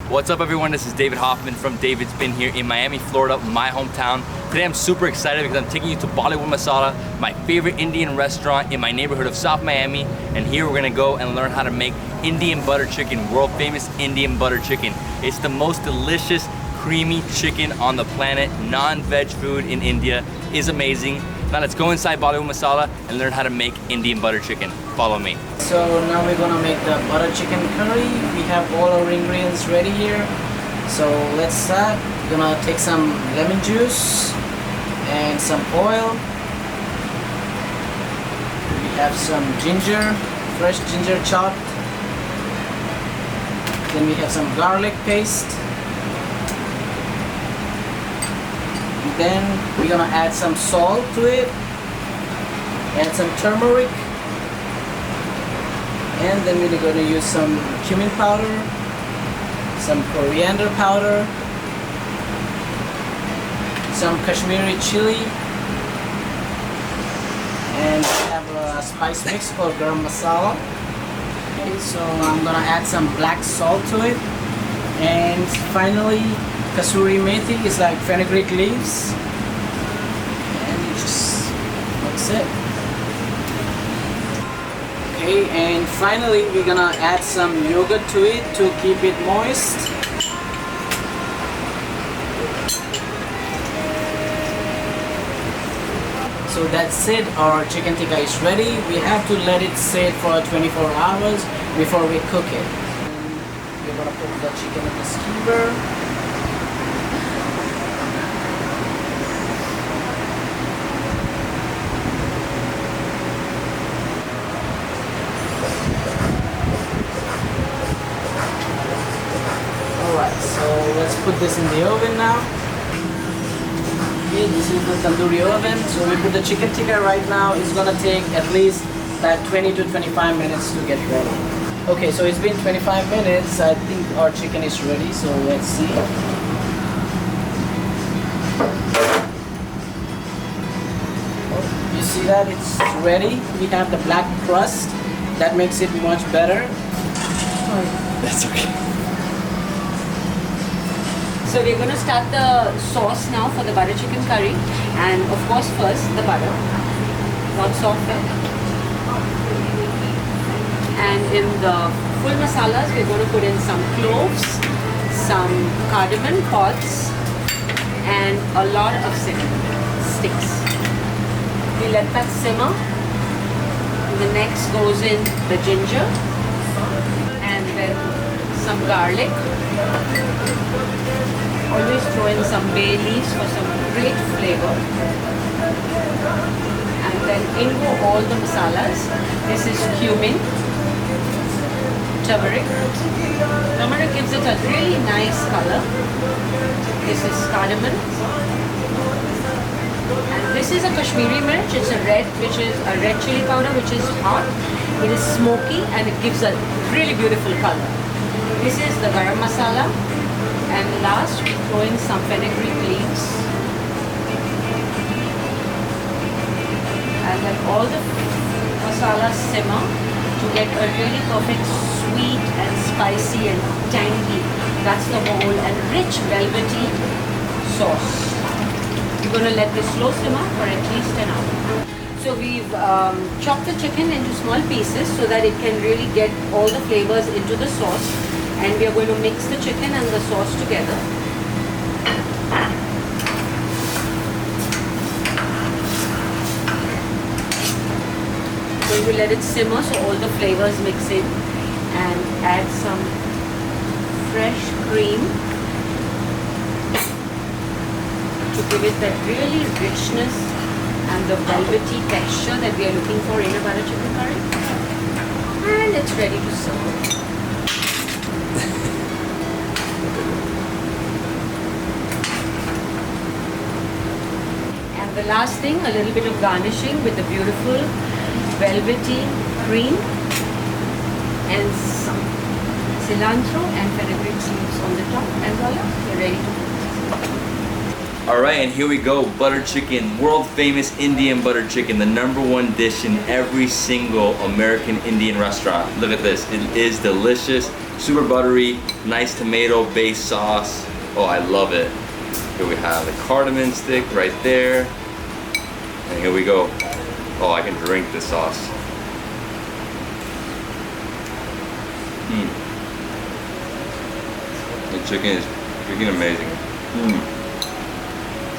What's up everyone, this is David Hoffman from Davidsbeenhere in Miami, Florida, my hometown. Today I'm super excited because I'm taking you to Bollywood Masala, my favorite Indian restaurant in my neighborhood of South Miami. And here we're gonna go and learn how to make Indian butter chicken, world famous Indian butter chicken. It's the most delicious, creamy chicken on the planet. Non-veg food in India is amazing. Now let's go inside Bollywood Masala and learn how to make Indian butter chicken. Follow me. So now we're gonna make the butter chicken curry. We have all our ingredients ready here. So let's start. We're gonna take some lemon juice and some oil. We have some ginger, fresh ginger chopped. Then we have some garlic paste. Then we're gonna add some salt to it, add some turmeric, and then we're gonna use some cumin powder, some coriander powder, some Kashmiri chili, and we have a spice mix called garam masala. Okay, so I'm gonna add some black salt to it, and finally kasuri methi is like fenugreek leaves, and you just mix it. Okay, and finally we're gonna add some yogurt to it to keep it moist. So that's it, our chicken tikka is ready. We have to let it sit for 24 hours before we cook it. And we're gonna put the chicken in the skewer. So let's put this in the oven now. Okay, this is the tandoori oven. So we put the chicken tikka right now. It's gonna take at least about 20 to 25 minutes to get ready. Okay, so it's been 25 minutes. I think our chicken is ready. So let's see. Oh, you see that it's ready? We have the black crust. That makes it much better. That's okay. So we're going to start the sauce now for the butter chicken curry, and of course first the butter, lots of it. And in the full masalas we're going to put in some cloves, some cardamom pods, and a lot of cinnamon sticks. We let that simmer. The next goes in the ginger, and then some garlic. Always throw in some bay leaves for some great flavor. And then in go all the masalas. This is cumin, turmeric. Turmeric gives it a really nice color. This is cardamom. And this is a Kashmiri mirch. It's a red, which is a red chili powder, which is hot. It is smoky and it gives a really beautiful color. This is the garam masala. And last, throw in some fenugreek leaves. And then all the masala simmer to get a really perfect sweet and spicy and tangy. That's the whole and rich velvety sauce. You're going to let this slow simmer for at least an hour. So we've chopped the chicken into small pieces so that it can really get all the flavors into the sauce. And we are going to mix the chicken and the sauce together. Going to let it simmer so all the flavors mix in, and add some fresh cream to give it that really richness and the velvety texture that we are looking for in a butter chicken curry. And it's ready to serve. And the last thing, a little bit of garnishing with the beautiful velvety cream and some cilantro and fenugreek leaves on the top, and voila, you're ready to eat. All right, and here we go, butter chicken, world famous Indian butter chicken, the #1 dish in every single American Indian restaurant. Look at this, it is delicious, super buttery, nice tomato-based sauce. Oh, I love it. Here we have the cardamom stick right there. And here we go. Oh, I can drink this sauce. The chicken is freaking amazing.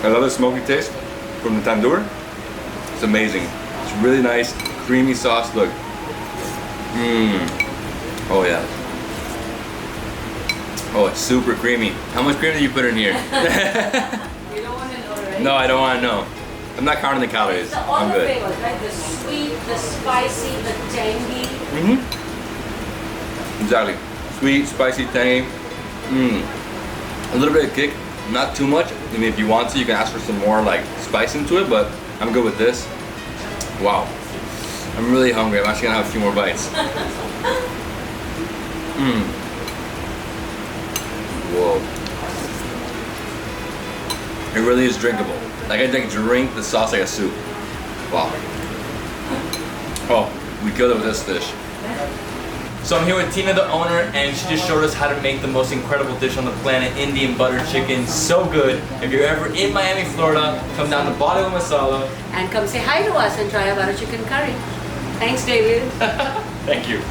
I love the smoky taste from the tandoor. It's amazing. It's really nice, creamy sauce. Look. Oh yeah. Oh, it's super creamy. How much cream did you put in here? You don't want to know, right? No, I don't want to know. I'm not counting the calories. All I'm the good. flavors, right? The sweet, the spicy, the tangy. Exactly. Sweet, spicy, tangy. A little bit of kick, not too much. I mean, if you want to, you can ask for some more like spice into it, but I'm good with this. Wow. I'm really hungry. I'm actually gonna have a few more bites. Whoa. It really is drinkable. Like I drink the sauce like a soup. Wow. Oh, we killed it with this dish. So I'm here with Tina, the owner, and she just showed us how to make the most incredible dish on the planet, Indian butter chicken. So good. If you're ever in Miami, Florida, come down to Bollywood Masala. And come say hi to us and try our butter chicken curry. Thanks, David. Thank you.